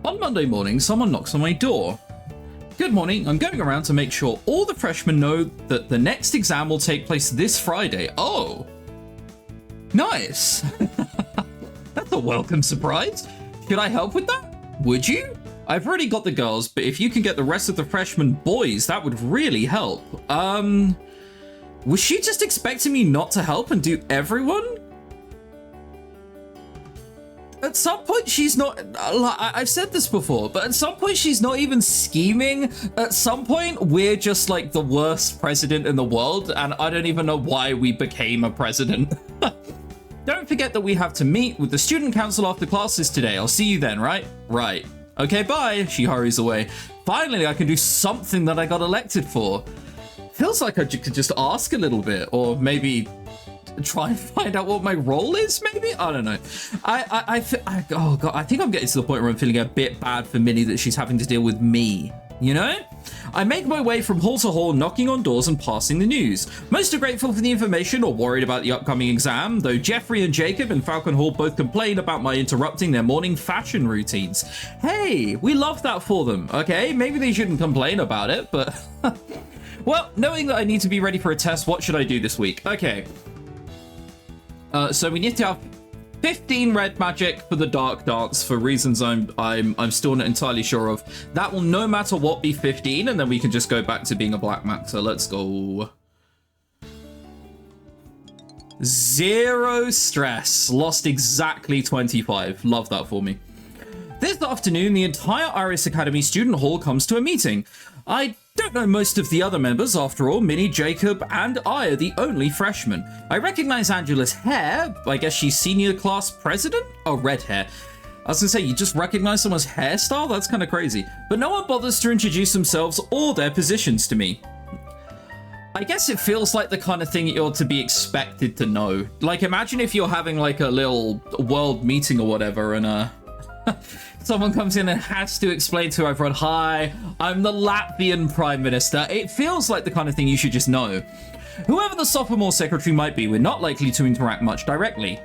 On Monday morning, someone knocks on my door. Good morning, I'm going around to make sure all the freshmen know that the next exam will take place this Friday. Oh, nice. That's a welcome surprise. Should I help with that? Would you? I've already got the girls, but if you can get the rest of the freshman boys, that would really help. Was she just expecting me not to help and do everyone? At some point, she's not, I've said this before, but at some point, she's not even scheming. At some point, we're just like the worst president in the world, and I don't even know why we became a president. Don't forget that we have to meet with the student council after classes today. I'll see you then, right? Right. Okay, bye. She hurries away. Finally, I can do something that I got elected for. Feels like I could just ask a little bit, or maybe try and find out what my role is, maybe? I don't know. Oh god, I think I'm getting to the point where I'm feeling a bit bad for Minnie that she's having to deal with me, you know? I make my way from hall to hall, knocking on doors and passing the news. Most are grateful for the information or worried about the upcoming exam, though Jeffrey and Jacob in Falcon Hall both complain about my interrupting their morning fashion routines. Hey, we love that for them, okay? Maybe they shouldn't complain about it, but... Well, knowing that I need to be ready for a test, what should I do this week? Okay. So we need to have 15 red magic for the dark dance for reasons I'm still not entirely sure of. That will no matter what be 15, and then we can just go back to being a black max. So let's go. 0 stress. Lost exactly 25. Love that for me. This afternoon, the entire Iris Academy student hall comes to a meeting. I don't know most of the other members, after all. Minnie, Jacob, and I are the only freshmen. I recognize Angela's hair. I guess she's senior class president? Oh, red hair. I was gonna say, you just recognize someone's hairstyle? That's kind of crazy. But no one bothers to introduce themselves or their positions to me. I guess it feels like the kind of thing you're to be expected to know. Like, imagine if you're having like a little world meeting or whatever, and someone comes in and has to explain to everyone, hi, I'm the Latvian Prime Minister. It feels like the kind of thing you should just know. Whoever the sophomore secretary might be, we're not likely to interact much directly.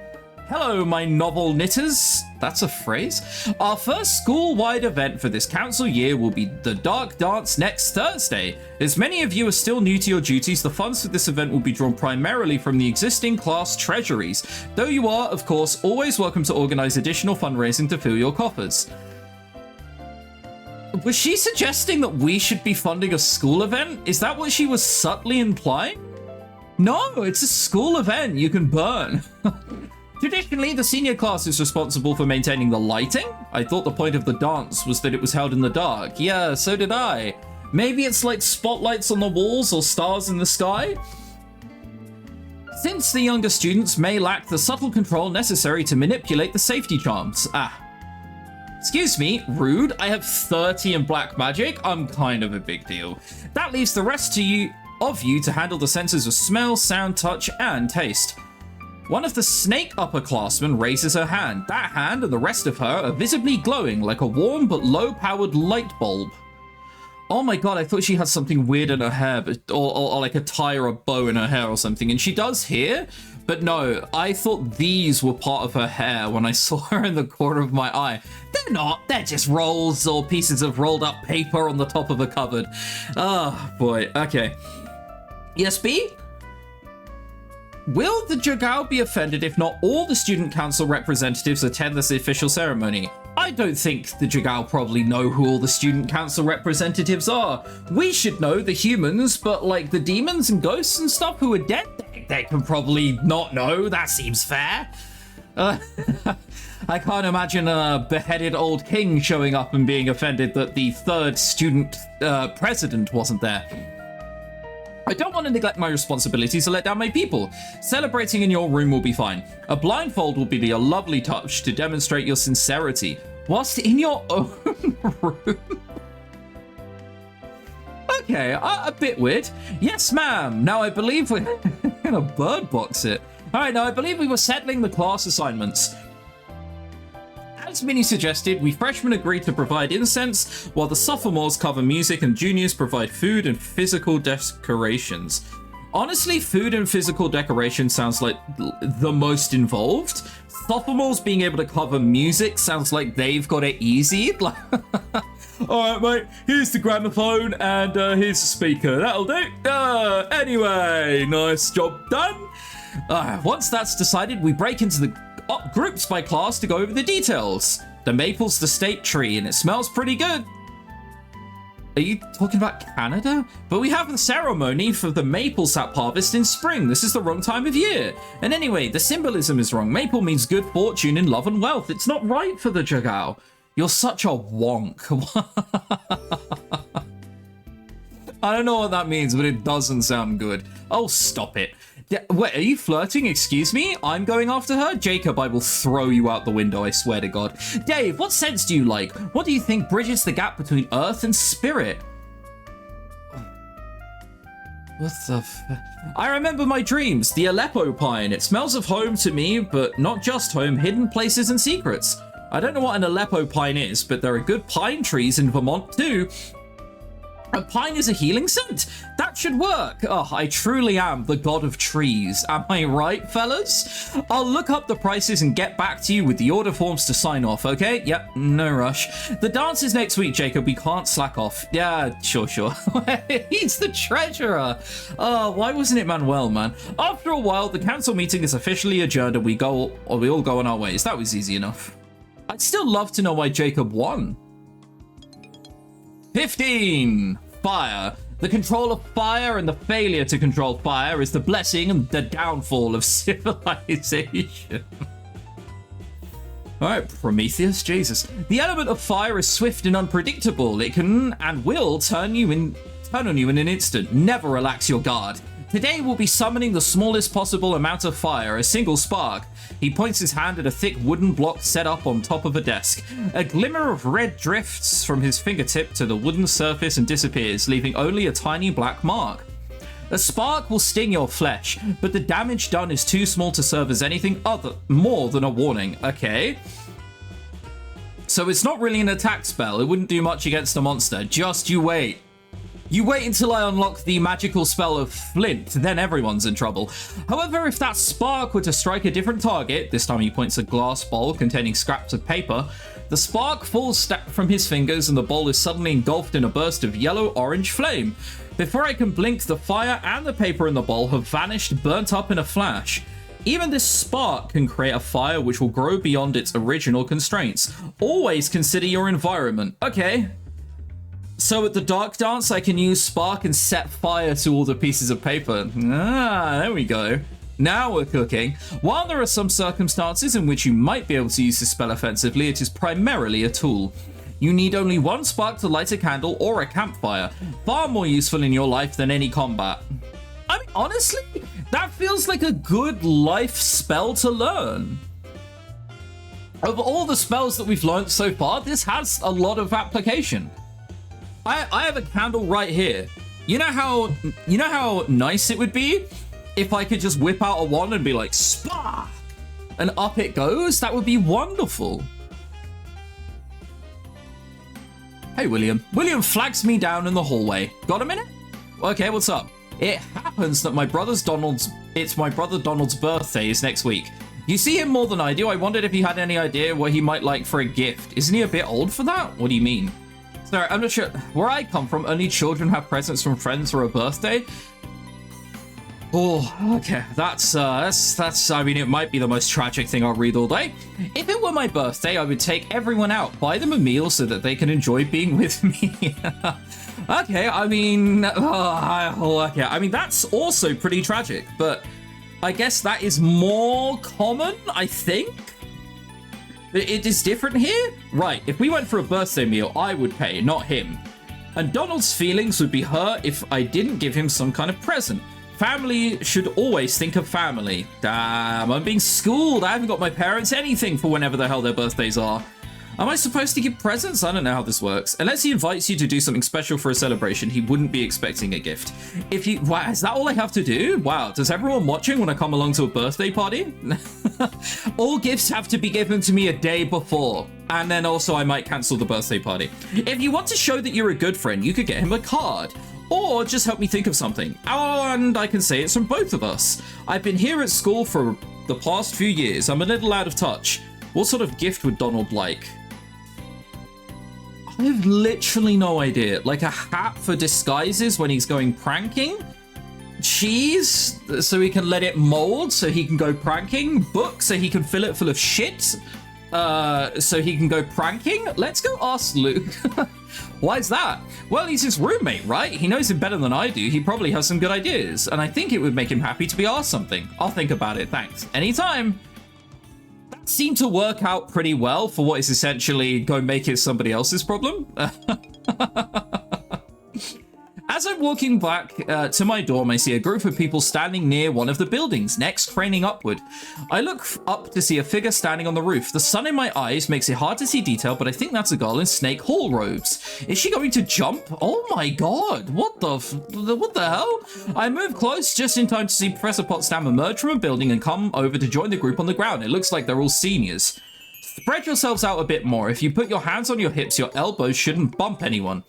Hello, my novel knitters. That's a phrase. Our first school-wide event for this council year will be the Dark Dance next Thursday. As many of you are still new to your duties, the funds for this event will be drawn primarily from the existing class treasuries, though you are, of course, always welcome to organize additional fundraising to fill your coffers. Was she suggesting that we should be funding a school event? Is that what she was subtly implying? No, it's a school event you can burn. Traditionally, the senior class is responsible for maintaining the lighting. I thought the point of the dance was that it was held in the dark. Yeah, so did I. Maybe it's like spotlights on the walls or stars in the sky? Since the younger students may lack the subtle control necessary to manipulate the safety charms. Excuse me, rude. I have 30 in black magic. I'm kind of a big deal. That leaves the rest of you to handle the senses of smell, sound, touch, and taste. One of the snake upperclassmen raises her hand. That hand and the rest of her are visibly glowing like a warm but low-powered light bulb. Oh my god, I thought she had something weird in her hair, but, or like a tie or a bow in her hair or something. And she does here, but no, I thought these were part of her hair when I saw her in the corner of my eye. They're not, they're just rolls or pieces of rolled up paper on the top of a cupboard. Oh boy, okay. Yes, B? Will the Jagao be offended if not all the student council representatives attend this official ceremony? I don't think the Jagao probably know who all the student council representatives are. We should know the humans, but like the demons and ghosts and stuff who are dead, they can probably not know. That seems fair. I can't imagine a beheaded old king showing up and being offended that the third student president wasn't there. I don't want to neglect my responsibilities to let down my people. Celebrating in your room will be fine. A blindfold will be a lovely touch to demonstrate your sincerity. Whilst in your own room? Okay, a bit weird. Yes, ma'am. Now I believe we're gonna bird box it. All right, now I believe we were settling the class assignments. As Minnie suggested, we freshmen agreed to provide incense, while the sophomores cover music and juniors provide food and physical decorations. Honestly, food and physical decoration sounds like the most involved, Sophomores being able to cover music sounds like they've got it easy. Like, all right, mate, here's the gramophone and here's the speaker. That'll do. Anyway, nice job done. Once that's decided, we break into the groups by class to go over the details. The maple's the state tree and it smells pretty good. Are you talking about Canada? But we have the ceremony for the maple sap harvest in spring. This is the wrong time of year. And anyway, the symbolism is wrong. Maple means good fortune in love and wealth. It's not right for the Jagao. You're such a wonk. I don't know what that means, but it doesn't sound good. Oh, stop it. Wait, are you flirting? Excuse me? I'm going after her? Jacob, I will throw you out the window, I swear to God. Dave, what sense do you like? What do you think bridges the gap between earth and spirit? What the I remember my dreams, the Aleppo pine. It smells of home to me, but not just home, hidden places and secrets. I don't know what an Aleppo pine is, but there are good pine trees in Vermont too. A pine is a healing scent? That should work. Oh, I truly am the god of trees. Am I right, fellas? I'll look up the prices and get back to you with the order forms to sign off, okay? Yep, no rush. The dance is next week, Jacob. We can't slack off. Yeah, sure. He's the treasurer. Oh, why wasn't it Manuel, man? After a while, the council meeting is officially adjourned and we all go on our ways. That was easy enough. I'd still love to know why Jacob won. 15. Fire. The control of fire and the failure to control fire is the blessing and the downfall of civilization. All right, Prometheus, Jesus. The element of fire is swift and unpredictable. It can and will turn on you in an instant. Never relax your guard. Today we'll be summoning the smallest possible amount of fire, a single spark. He points his hand at a thick wooden block set up on top of a desk. A glimmer of red drifts from his fingertip to the wooden surface and disappears, leaving only a tiny black mark. A spark will sting your flesh, but the damage done is too small to serve as anything more than a warning. Okay. So it's not really an attack spell. It wouldn't do much against a monster. Just you wait. You wait until I unlock the magical spell of Flint, then everyone's in trouble. However, if that spark were to strike a different target, this time he points a glass bowl containing scraps of paper, the spark falls from his fingers and the bowl is suddenly engulfed in a burst of yellow-orange flame. Before I can blink, the fire and the paper in the bowl have vanished, burnt up in a flash. Even this spark can create a fire which will grow beyond its original constraints. Always consider your environment. Okay. So at the Dark Dance, I can use spark and set fire to all the pieces of paper. Ah, there we go. Now we're cooking. While there are some circumstances in which you might be able to use this spell offensively, it is primarily a tool. You need only one spark to light a candle or a campfire. Far more useful in your life than any combat. I mean, honestly, that feels like a good life spell to learn. Of all the spells that we've learned so far, this has a lot of application. I have a candle right here. You know how nice it would be if I could just whip out a wand and be like, spark, and up it goes? That would be wonderful. Hey, William. William flags me down in the hallway. Got a minute? Okay, what's up? It happens that it's my brother Donald's birthday is next week. You see him more than I do. I wondered if you had any idea what he might like for a gift. Isn't he a bit old for that? What do you mean? Sorry, I'm not sure. Where I come from, only children have presents from friends for a birthday. Oh, okay. That's. I mean, it might be the most tragic thing I'll read all day. If it were my birthday, I would take everyone out, buy them a meal so that they can enjoy being with me. Okay, I mean, okay. I mean, that's also pretty tragic, but I guess that is more common, I think. It is different here? Right, if we went for a birthday meal, I would pay, not him. And Donald's feelings would be hurt if I didn't give him some kind of present. Family should always think of family. Damn, I'm being schooled. I haven't got my parents anything for whenever the hell their birthdays are. Am I supposed to give presents? I don't know how this works. Unless he invites you to do something special for a celebration, he wouldn't be expecting a gift. Wow, is that all I have to do? Wow, does everyone watching want to come along to a birthday party? All gifts have to be given to me a day before. And then also I might cancel the birthday party. If you want to show that you're a good friend, you could get him a card. Or just help me think of something. And I can say it's from both of us. I've been here at school for the past few years. I'm a little out of touch. What sort of gift would Donald like? I have literally no idea. Like a hat for disguises when he's going pranking? Cheese so he can let it mold so he can go pranking? Book so he can fill it full of shit so he can go pranking? Let's go ask Luke. Why is that? Well, he's his roommate, right? He knows him better than I do. He probably has some good ideas, and I think it would make him happy to be asked something. I'll think about it, thanks. Anytime. That seemed to work out pretty well for what is essentially go make it somebody else's problem. As I'm walking back to my dorm, I see a group of people standing near one of the buildings, necks craning upward. I look up to see a figure standing on the roof. The sun in my eyes makes it hard to see detail, but I think that's a girl in Snake Hall robes. Is she going to jump? Oh my god, what the hell? I move close just in time to see Professor Potsdam emerge from a building and come over to join the group on the ground. It looks like they're all seniors. Spread yourselves out a bit more. If you put your hands on your hips, your elbows shouldn't bump anyone.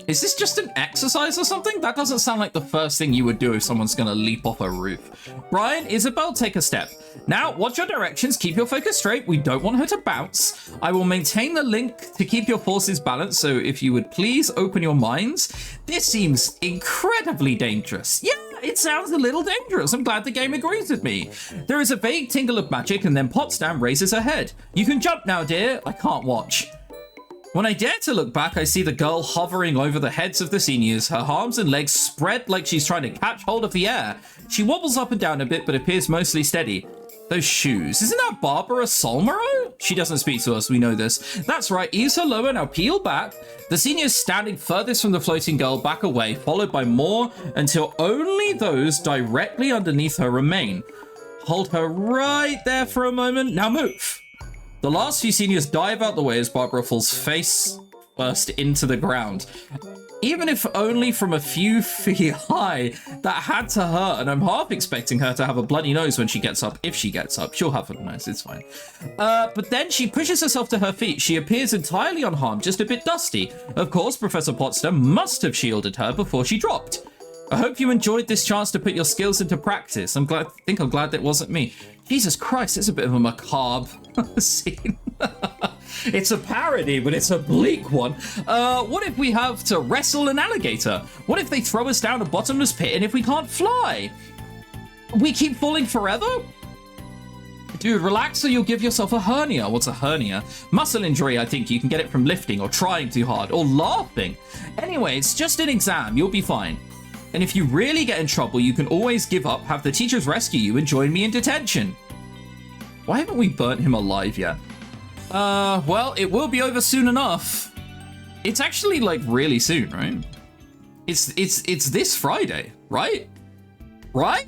Is this just an exercise or something? That doesn't sound like the first thing you would do if someone's gonna leap off a roof. Brian, Isabel, take a step. Now, watch your directions, keep your focus straight. We don't want her to bounce. I will maintain the link to keep your forces balanced, so if you would please open your minds. This seems incredibly dangerous. Yeah, it sounds a little dangerous. I'm glad the game agrees with me. There is a vague tingle of magic, and then Potsdam raises her head. You can jump now, dear. I can't watch. When I dare to look back, I see the girl hovering over the heads of the seniors, her arms and legs spread like she's trying to catch hold of the air. She wobbles up and down a bit, but appears mostly steady. Those shoes. Isn't that Barbara Solmero? She doesn't speak to us, we know this. That's right, ease her lower, now peel back. The seniors standing furthest from the floating girl back away, followed by more until only those directly underneath her remain. Hold her right there for a moment. Now move. The last few seniors dive out the way as Barbara falls face first into the ground. Even if only from a few feet high, that had to hurt, and I'm half expecting her to have a bloody nose when she gets up. If she gets up, she'll have a nose, it's fine. But then she pushes herself to her feet. She appears entirely unharmed, just a bit dusty. Of course, Professor Potsdam must have shielded her before she dropped. I hope you enjoyed this chance to put your skills into practice. I'm glad that wasn't me. Jesus Christ, it's a bit of a macabre scene. It's a parody, but it's a bleak one. What if we have to wrestle an alligator? What if they throw us down a bottomless pit and if we can't fly? We keep falling forever? Dude, relax or you'll give yourself a hernia. What's a hernia? Muscle injury, I think. You can get it from lifting or trying too hard or laughing. Anyway, it's just an exam. You'll be fine. And if you really get in trouble, you can always give up, have the teachers rescue you, and join me in detention. Why haven't we burnt him alive yet? Well, it will be over soon enough. It's actually, like, really soon, right? It's this Friday, right? Right?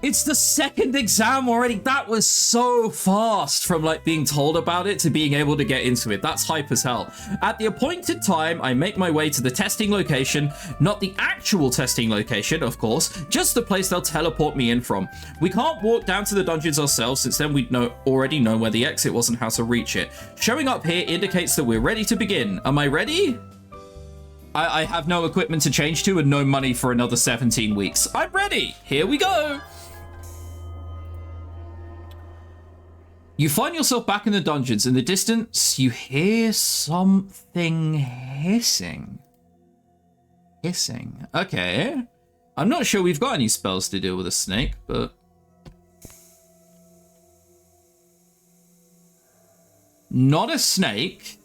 It's the second exam already. That was so fast from like being told about it to being able to get into it. That's hype as hell. At the appointed time, I make my way to the testing location, not the actual testing location, of course, just the place they'll teleport me in from. We can't walk down to the dungeons ourselves, since then we'd already know where the exit was and how to reach it. Showing up here indicates that we're ready to begin. Am I ready? I have no equipment to change to and no money for another 17 weeks. I'm ready. Here we go. You find yourself back in the dungeons. In the distance, you hear something hissing. Hissing. Okay. I'm not sure we've got any spells to deal with a snake, but... Not a snake.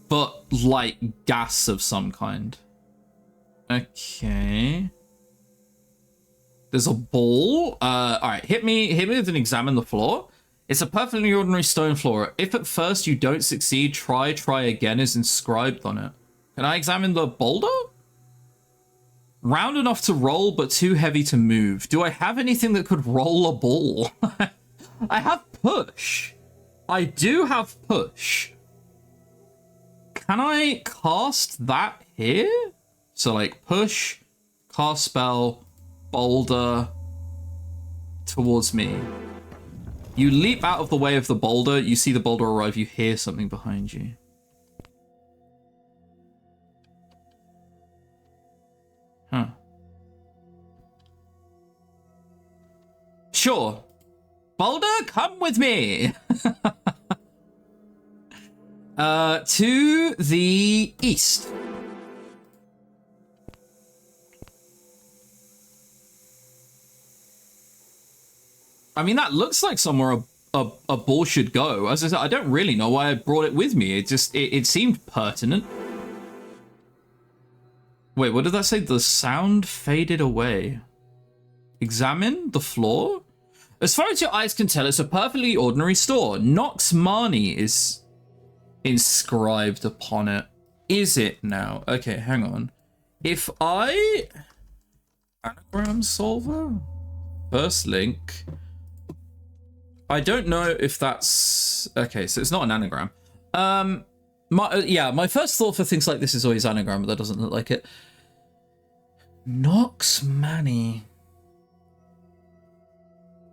But like gas of some kind. Okay. There's a ball. Alright, hit me with an examine the floor. It's a perfectly ordinary stone floor. If at first you don't succeed, try again is inscribed on it. Can I examine the boulder? Round enough to roll, but too heavy to move. Do I have anything that could roll a ball? I have push. I do have push. Can I cast that here? So like push, cast spell, boulder towards me. You leap out of the way of the boulder, you see the boulder arrive, you hear something behind you. Huh. Sure. Boulder, come with me. To the east. I mean, that looks like somewhere a ball should go. As I said, I don't really know why I brought it with me. It seemed pertinent. Wait, what did that say? The sound faded away. Examine the floor? As far as your eyes can tell, it's a perfectly ordinary store. Nox Mani is inscribed upon it. Is it now? Okay, hang on. If I... Anagram solver? First link. I don't know if that's... Okay, so it's not an anagram. My first thought for things like this is always anagram, but that doesn't look like it. Nox Mani.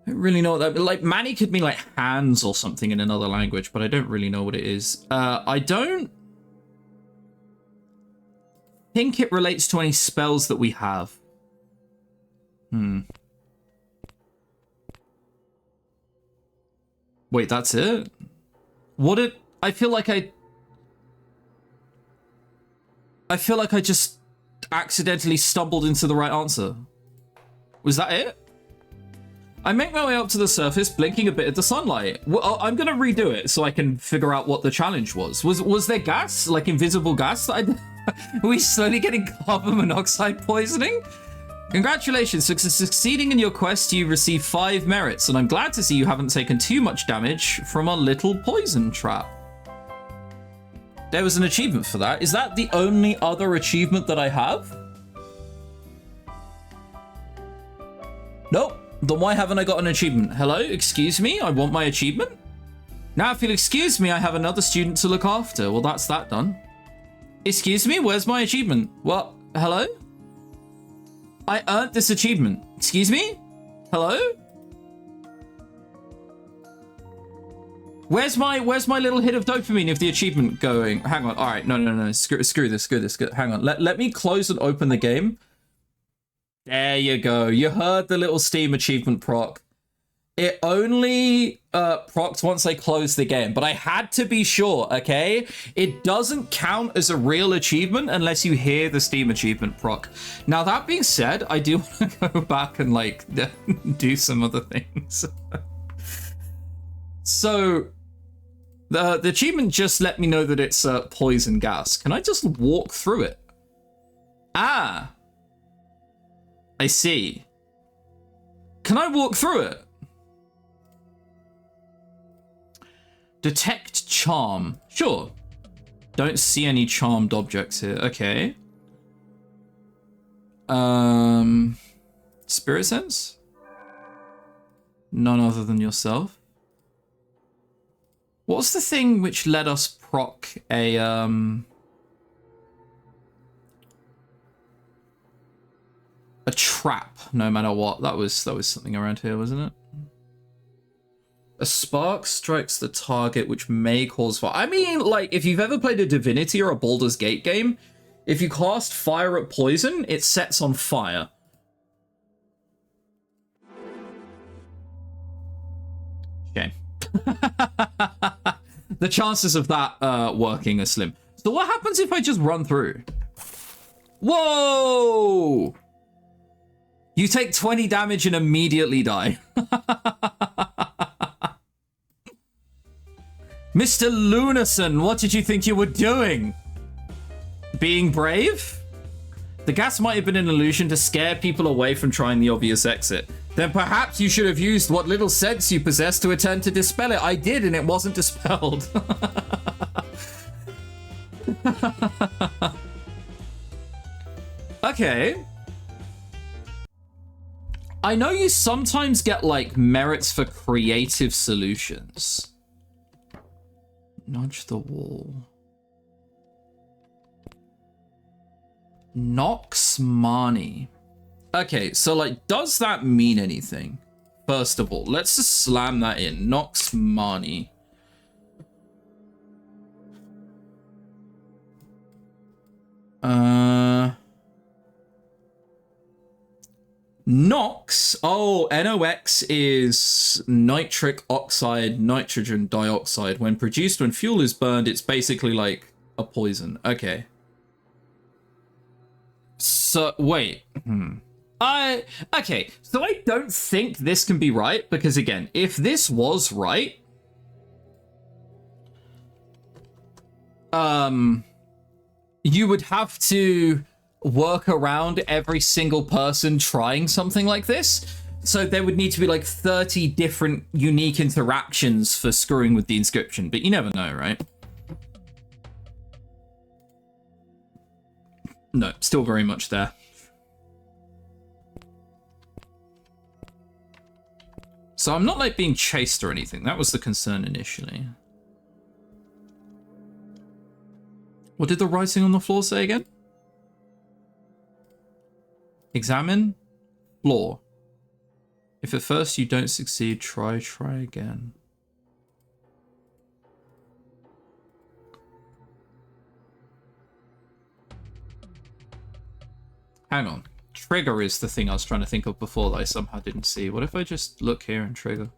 I don't really know what that... Like, Mani could mean, like, hands or something in another language, but I don't really know what it is. I don't think it relates to any spells that we have. Wait, that's it? What did... I feel like I just accidentally stumbled into the right answer. Was that it? I make my way up to the surface, blinking a bit at the sunlight. Well, I'm gonna redo it so I can figure out what the challenge was. Was there gas? Like invisible gas? Are we slowly getting carbon monoxide poisoning? Congratulations, for succeeding in your quest, you receive 5 merits, and I'm glad to see you haven't taken too much damage from a little poison trap. There was an achievement for that. Is that the only other achievement that I have? Nope. Then why haven't I got an achievement? Hello? Excuse me? I want my achievement? Now, if you'll excuse me, I have another student to look after. Well, that's that done. Excuse me? Where's my achievement? What? Hello? I earned this achievement. Excuse me? Hello? Where's my little hit of dopamine of the achievement going? Hang on. All right. No. Screw this. Hang on. Let me close and open the game. There you go. You heard the little Steam achievement proc. It only procs once I close the game, but I had to be sure, okay? It doesn't count as a real achievement unless you hear the Steam achievement proc. Now, that being said, I do want to go back and, like, do some other things. So, the achievement just let me know that it's poison gas. Can I just walk through it? Ah! I see. Can I walk through it? Detect charm. Sure. Don't see any charmed objects here. Okay. Spirit sense? None other than yourself. What's the thing which let us proc a trap, no matter what? That was something around here, wasn't it? A spark strikes the target, which may cause fire. I mean, like, if you've ever played a Divinity or a Baldur's Gate game, if you cast fire at poison, it sets on fire. Shame. The chances of that working are slim. So what happens if I just run through? Whoa! You take 20 damage and immediately die. Mr. Lunarson, what did you think you were doing? Being brave? The gas might have been an illusion to scare people away from trying the obvious exit. Then perhaps you should have used what little sense you possess to attempt to dispel it. I did, and it wasn't dispelled. Okay. I know you sometimes get, like, merits for creative solutions. Nudge the wall. Nox Mani. Okay, so, like, does that mean anything? First of all, let's just slam that in. Nox Mani. NOx. Oh, NOx is nitric oxide, nitrogen dioxide. When produced when fuel is burned, it's basically like a poison. Okay. So, wait. Okay, so I don't think this can be right, because again, if this was right, you would have to work around every single person trying something like this. So there would need to be like 30 different unique interactions for screwing with the inscription, but you never know, right? No, still very much there. So I'm not like being chased or anything. That was the concern initially. What did the writing on the floor say again? Examine floor. If at first you don't succeed, try again. Hang on. Trigger is the thing I was trying to think of before that I somehow didn't see. What if I just look here and trigger?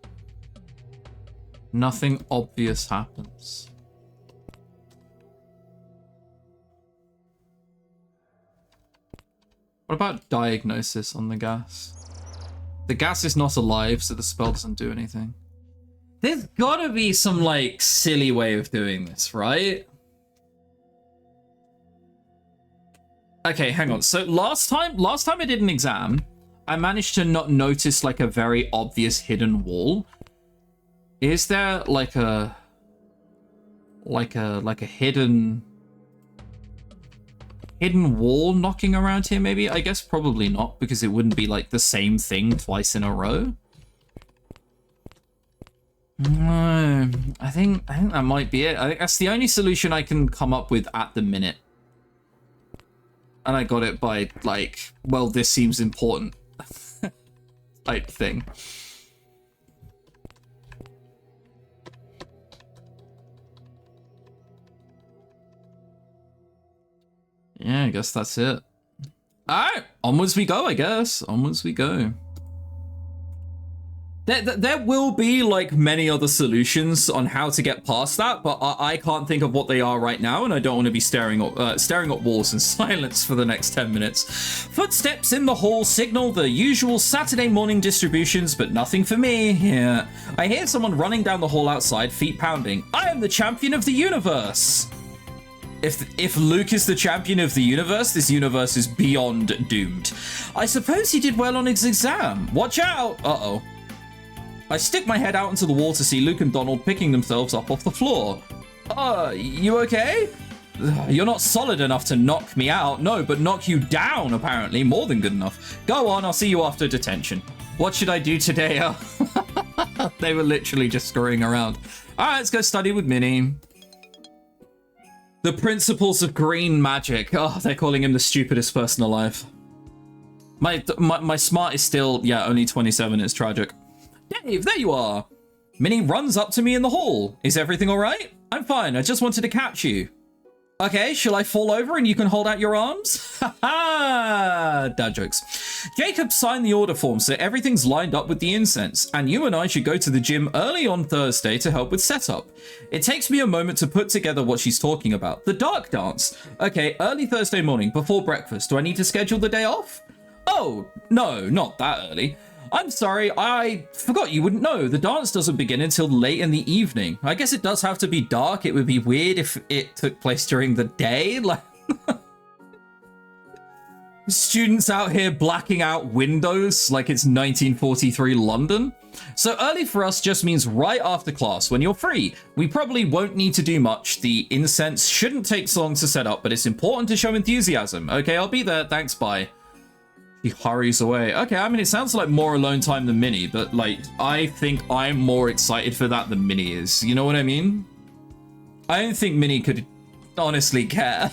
Nothing obvious happens. What about diagnosis on the gas? The gas is not alive, so the spell doesn't do anything. There's gotta be some, like, silly way of doing this, right? Okay, hang on. So last time I did an exam, I managed to not notice, like, a very obvious hidden wall. Is there, like a hidden wall knocking around here, maybe? I guess probably not, because it wouldn't be like the same thing twice in a row. No, I think that might be it. I think that's the only solution I can come up with at the minute. And I got it by, like, well, this seems important type thing. Yeah, I guess that's it. Alright, onwards we go, I guess. Onwards we go. There will be, like, many other solutions on how to get past that, but I can't think of what they are right now, and I don't want to be staring at walls in silence for the next 10 minutes. Footsteps in the hall signal the usual Saturday morning distributions, but nothing for me here. I hear someone running down the hall outside, feet pounding. I am the champion of the universe! If Luke is the champion of the universe, this universe is beyond doomed. I suppose he did well on his exam. Watch out! Uh-oh. I stick my head out into the wall to see Luke and Donald picking themselves up off the floor. You okay? You're not solid enough to knock me out. No, but knock you down, apparently. More than good enough. Go on, I'll see you after detention. What should I do today? They were literally just screwing around. All right, let's go study with Minnie. The principles of green magic. Oh, they're calling him the stupidest person alive. My smart is still, yeah, only 27. It's tragic. Dave, there you are. Minnie runs up to me in the hall. Is everything all right? I'm fine. I just wanted to catch you. Okay, shall I fall over and you can hold out your arms? Haha! Dad jokes. Jacob signed the order form, so everything's lined up with the incense, and you and I should go to the gym early on Thursday to help with setup. It takes me a moment to put together what she's talking about. The dark dance. Okay, early Thursday morning, before breakfast. Do I need to schedule the day off? Oh, no, not that early. I'm sorry, I forgot you wouldn't know. The dance doesn't begin until late in the evening. I guess it does have to be dark. It would be weird if it took place during the day. Like, students out here blacking out windows like it's 1943 London. So early for us just means right after class when you're free. We probably won't need to do much. The incense shouldn't take so long to set up, but it's important to show enthusiasm. Okay, I'll be there. Thanks, bye. He hurries away. Okay, I mean, it sounds like more alone time than Minnie, but, like, I think I'm more excited for that than Minnie is. You know what I mean? I don't think Minnie could honestly care.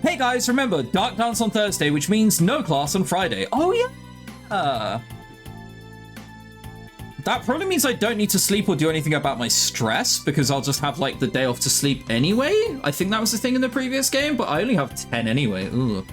Hey, guys, remember, dark dance on Thursday, which means no class on Friday. Oh, yeah. That probably means I don't need to sleep or do anything about my stress, because I'll just have, like, the day off to sleep anyway. I think that was the thing in the previous game, but I only have 10 anyway. Ugh.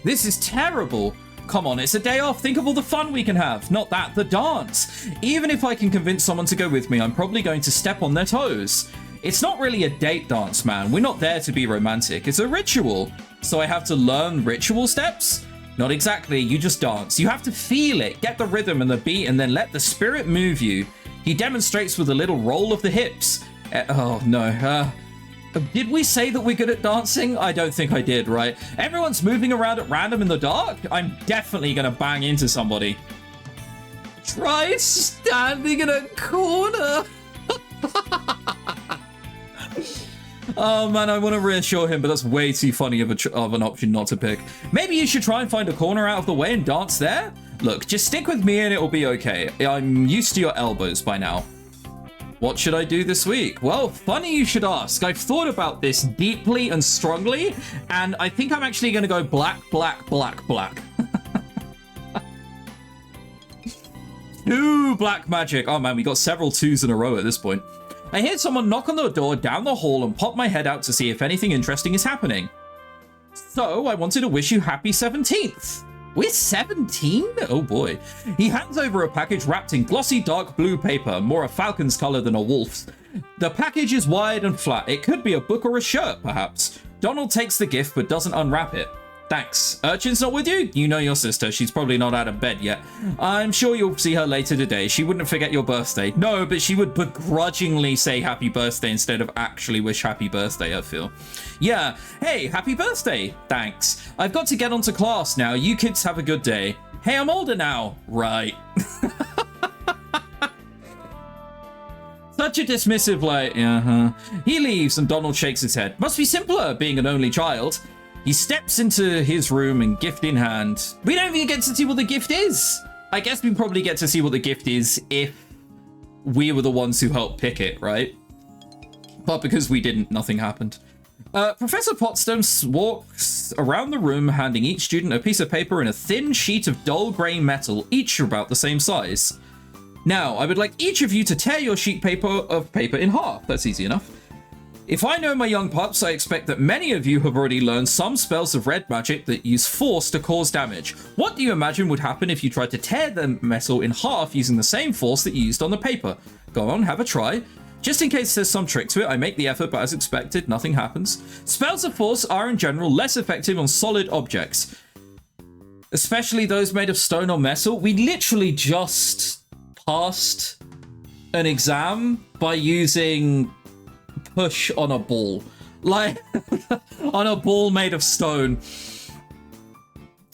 This is terrible. Come on, it's a day off. Think of all the fun we can have. Not that, the dance. Even if I can convince someone to go with me, I'm probably going to step on their toes. It's not really a date dance, man. We're not there to be romantic. It's a ritual. So I have to learn ritual steps? Not exactly. You just dance. You have to feel it, get the rhythm and the beat, and then let the spirit move you. He demonstrates with a little roll of the hips. Oh, no. Did we say that we're good at dancing? I don't think I did, right? Everyone's moving around at random in the dark? I'm definitely gonna bang into somebody. Try standing in a corner. Oh man, I want to reassure him, but that's way too funny of an option not to pick. Maybe you should try and find a corner out of the way and dance there? Look, just stick with me and it'll be okay. I'm used to your elbows by now. What should I do this week? Well, funny you should ask. I've thought about this deeply and strongly, and I think I'm actually going to go black, black, black, black. 2 black magic. Oh man, we got several 2s in a row at this point. I heard someone knock on the door down the hall and pop my head out to see if anything interesting is happening. So I wanted to wish you happy 17th. We're 17? Oh boy. He hands over a package wrapped in glossy dark blue paper, more a falcon's color than a wolf's. The package is wide and flat. It could be a book or a shirt, perhaps. Donald takes the gift but doesn't unwrap it. Thanks. Urchin's not with you? You know your sister. She's probably not out of bed yet. I'm sure you'll see her later today. She wouldn't forget your birthday. No, but she would begrudgingly say happy birthday instead of actually wish happy birthday, I feel. Yeah. Hey, happy birthday. Thanks. I've got to get on to class now. You kids have a good day. Hey, I'm older now. Right. Such a dismissive, like, He leaves and Donald shakes his head. Must be simpler being an only child. He steps into his room and gift in hand. We don't even get to see what the gift is. I guess we probably get to see what the gift is if we were the ones who helped pick it, right? But because we didn't, nothing happened. Professor Potsdam walks around the room, handing each student a piece of paper and a thin sheet of dull grey metal, each about the same size. Now, I would like each of you to tear your sheet of paper in half. That's easy enough. If I know my young pups, I expect that many of you have already learned some spells of red magic that use force to cause damage. What do you imagine would happen if you tried to tear the metal in half using the same force that you used on the paper? Go on, have a try. Just in case there's some trick to it, I make the effort, but as expected, nothing happens. Spells of force are in general less effective on solid objects, especially those made of stone or metal. We literally just passed an exam by using push on a ball, like on a ball made of stone.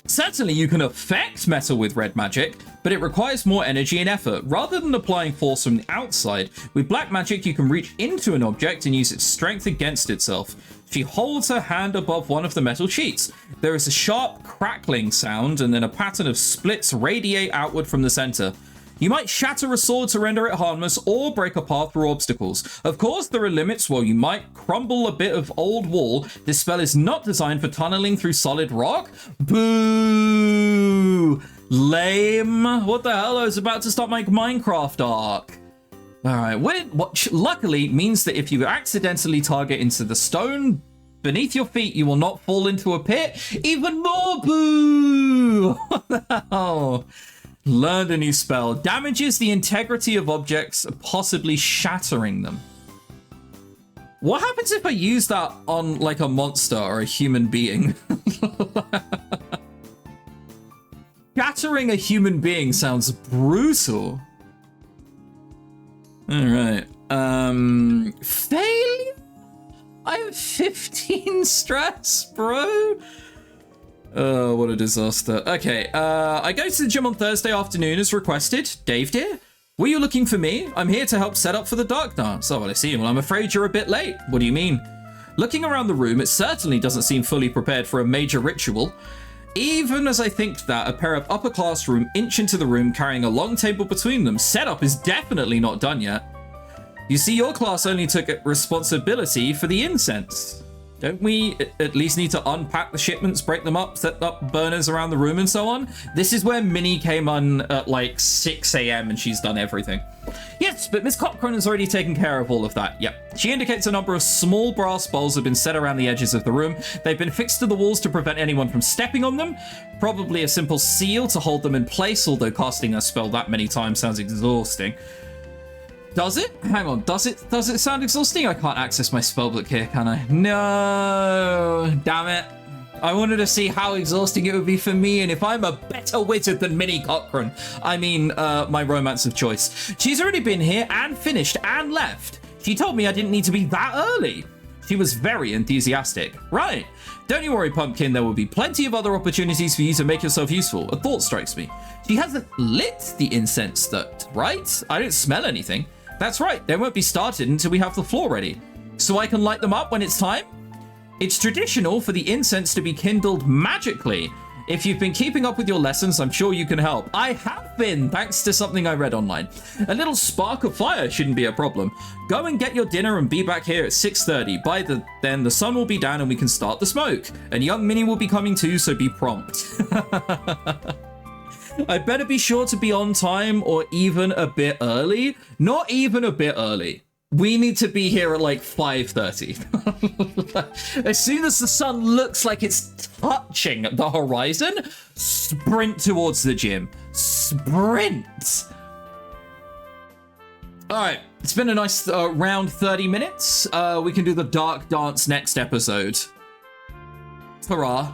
Certainly you can affect metal with red magic, but it requires more energy and effort. Rather than applying force from the outside, with black magic you can reach into an object and use its strength against itself. She holds her hand above one of the metal sheets. There is a sharp crackling sound and then a pattern of splits radiate outward from the center. You might shatter a sword to render it harmless or break a path through obstacles. Of course, there are limits. While you might crumble a bit of old wall, this spell is not designed for tunneling through solid rock. Boo! Lame. What the hell? I was about to start my Minecraft arc. All right, what luckily means that if you accidentally target into the stone beneath your feet, you will not fall into a pit. Even more boo! What the hell? Learned a new spell. Damages the integrity of objects, possibly shattering them. What happens if I use that on like a monster or a human being? Shattering a human being sounds brutal. All right. Failure? I have 15 stress, bro. Oh, what a disaster. Okay, I go to the gym on Thursday afternoon as requested. Dave, dear, were you looking for me? I'm here to help set up for the dark dance. Oh, well, I see. Well, I'm afraid you're a bit late. What do you mean? Looking around the room, it certainly doesn't seem fully prepared for a major ritual. Even as I think that, a pair of upper classroom inch into the room carrying a long table between them. Setup is definitely not done yet. You see, your class only took responsibility for the incense. Don't we at least need to unpack the shipments, break them up, set up burners around the room and so on? This is where Minnie came on at like 6 a.m. and she's done everything. Yes, but Miss Cochran has already taken care of all of that. Yep. She indicates a number of small brass bowls have been set around the edges of the room. They've been fixed to the walls to prevent anyone from stepping on them. Probably a simple seal to hold them in place, although casting a spell that many times sounds exhausting. Does it? Hang on, does it sound exhausting? I can't access my spellbook here, can I? No, damn it. I wanted to see how exhausting it would be for me, and if I'm a better wizard than Minnie Cochran. I mean, my romance of choice. She's already been here and finished and left. She told me I didn't need to be that early. She was very enthusiastic. Right. Don't you worry, Pumpkin. There will be plenty of other opportunities for you to make yourself useful. A thought strikes me. She hasn't lit the incense yet, right? I don't smell anything. That's right, they won't be started until we have the floor ready. So I can light them up when it's time? It's traditional for the incense to be kindled magically. If you've been keeping up with your lessons, I'm sure you can help. I have been, thanks to something I read online. A little spark of fire shouldn't be a problem. Go and get your dinner and be back here at 6:30. By then the sun will be down and we can start the smoke. And young Minnie will be coming too, so be prompt. I better be sure to be on time or even a bit early. Not even a bit early. We need to be here at like 5:30. As soon as the sun looks like it's touching the horizon, sprint towards the gym. Sprint! All right, it's been a nice round 30 minutes. We can do the dark dance next episode. Hurrah.